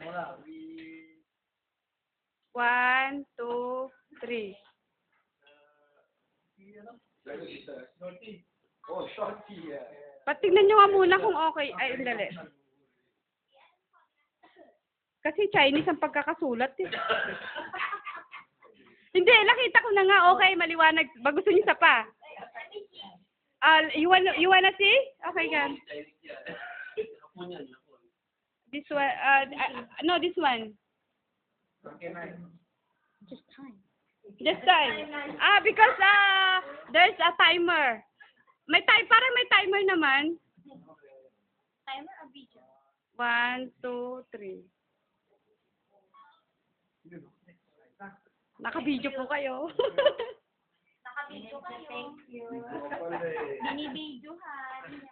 1, 2, 3. Oh, shorty. Patignan nyo nga muna kung okay. Ay, dali. Kasi Chinese ang pagkakasulat eh. Hindi, nakita ko na nga. Okay, maliwanag. Gusto niyo isa pa? You wanna see? Okay, gan. This one, no, this one. Just time. This time. Because there's a timer. Parang may timer naman. Timer or video? 1, 2, 3. Naka-video po kayo. Naka-video kayo. Thank you. Binibidyohan.